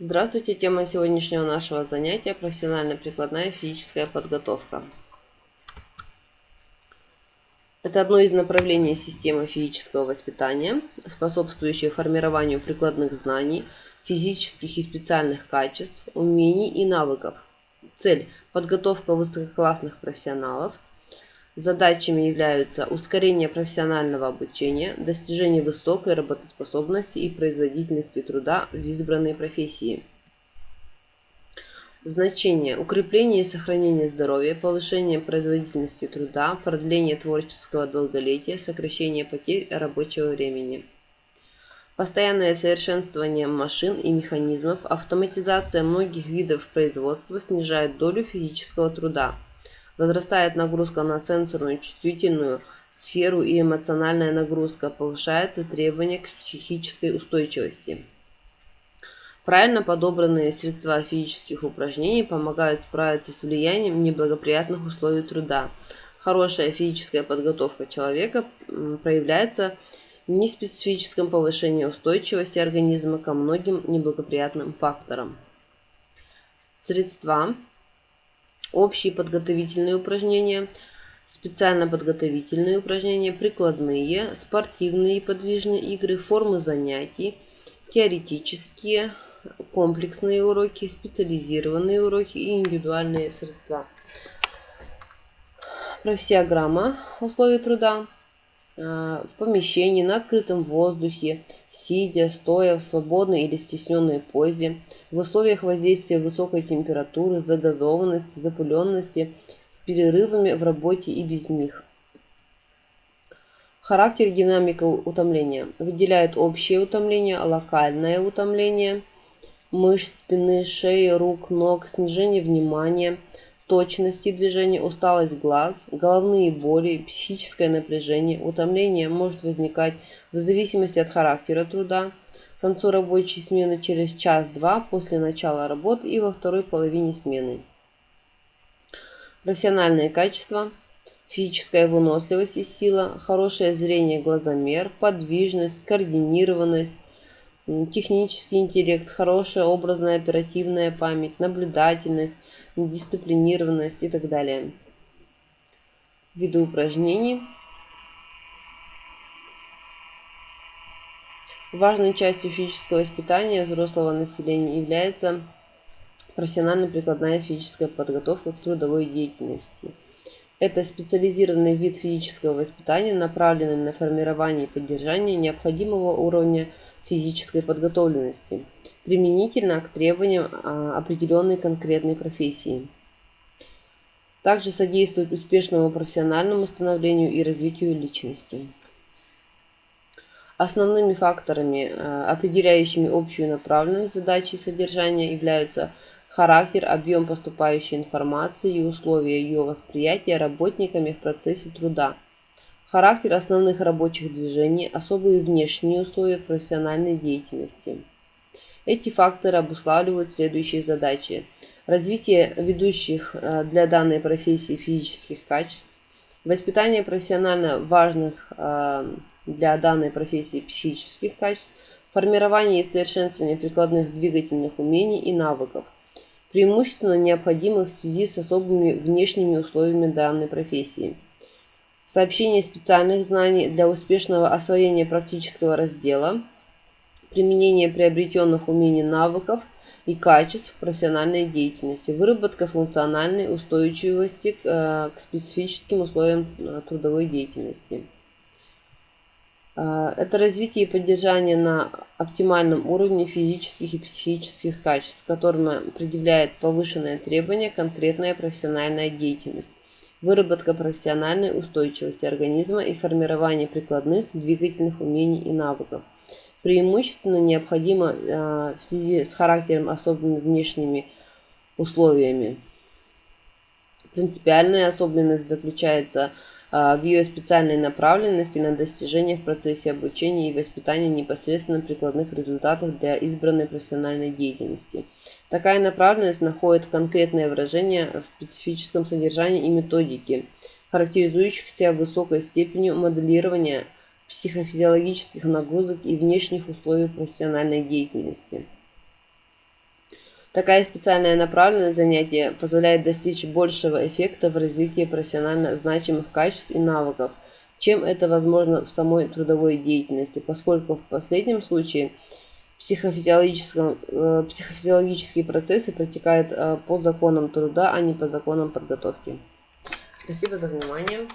Здравствуйте! Тема сегодняшнего нашего занятия – профессионально-прикладная физическая подготовка. Это одно из направлений системы физического воспитания, способствующее формированию прикладных знаний, физических и специальных качеств, умений и навыков. Цель – подготовка высококлассных профессионалов. Задачами являются ускорение профессионального обучения, достижение высокой работоспособности и производительности труда в избранной профессии. Значение: укрепление и сохранение здоровья, повышение производительности труда, продление творческого долголетия, сокращение потерь рабочего времени. Постоянное совершенствование машин и механизмов, автоматизация многих видов производства снижает долю физического труда. Возрастает нагрузка на сенсорную, чувствительную сферу и эмоциональная нагрузка, повышается требование к психической устойчивости. Правильно подобранные средства физических упражнений помогают справиться с влиянием неблагоприятных условий труда. Хорошая физическая подготовка человека проявляется в неспецифическом повышении устойчивости организма ко многим неблагоприятным факторам. Средства: общие подготовительные упражнения, специально-подготовительные упражнения, прикладные, спортивные и подвижные игры, формы занятий, теоретические, комплексные уроки, специализированные уроки и индивидуальные средства. Профессиограмма условий труда. В помещении, на открытом воздухе, сидя, стоя, в свободной или стесненной позе, в условиях воздействия высокой температуры, загазованности, запыленности, с перерывами в работе и без них. Характер и динамика утомления. Выделяют общее утомление, локальное утомление мышц спины, шеи, рук, ног, снижение внимания, точности движения, усталость глаз, головные боли, психическое напряжение. Утомление может возникать в зависимости от характера труда. К концу рабочей смены через час-два после начала работы и во второй половине смены. Профессиональные качества: физическая выносливость и сила, хорошее зрение, глазомер, подвижность, координированность, технический интеллект, хорошая образная оперативная память, наблюдательность, дисциплинированность и так далее. Виды упражнений. Важной частью физического воспитания взрослого населения является профессионально-прикладная физическая подготовка к трудовой деятельности. Это специализированный вид физического воспитания, направленный на формирование и поддержание необходимого уровня физической подготовленности, применительно к требованиям определенной конкретной профессии. Также содействует успешному профессиональному становлению и развитию личности. Основными факторами, определяющими общую направленность задачи и содержания, являются характер, объем поступающей информации и условия ее восприятия работниками в процессе труда, характер основных рабочих движений, особые внешние условия профессиональной деятельности. Эти факторы обуславливают следующие задачи: развитие ведущих для данной профессии физических качеств, воспитание профессионально важных для данной профессии психических качеств, формирование и совершенствование прикладных двигательных умений и навыков, преимущественно необходимых в связи с особыми внешними условиями данной профессии, сообщение специальных знаний для успешного освоения практического раздела, применение приобретенных умений, навыков и качеств в профессиональной деятельности, выработка функциональной устойчивости к специфическим условиям трудовой деятельности. Это развитие и поддержание на оптимальном уровне физических и психических качеств, которым предъявляет повышенные требования конкретная профессиональная деятельность, выработка профессиональной устойчивости организма и формирование прикладных двигательных умений и навыков. Преимущественно необходимо в связи с характером особыми внешними условиями. Принципиальная особенность заключается в ее специальной направленности на достижение в процессе обучения и воспитания непосредственно прикладных результатов для избранной профессиональной деятельности. Такая направленность находит конкретное выражение в специфическом содержании и методике, характеризующихся высокой степенью моделирования психофизиологических нагрузок и внешних условий профессиональной деятельности. Такая специальная направленность занятия позволяет достичь большего эффекта в развитии профессионально значимых качеств и навыков, чем это возможно в самой трудовой деятельности, поскольку в последнем случае психофизиологические процессы протекают по законам труда, а не по законам подготовки. Спасибо за внимание.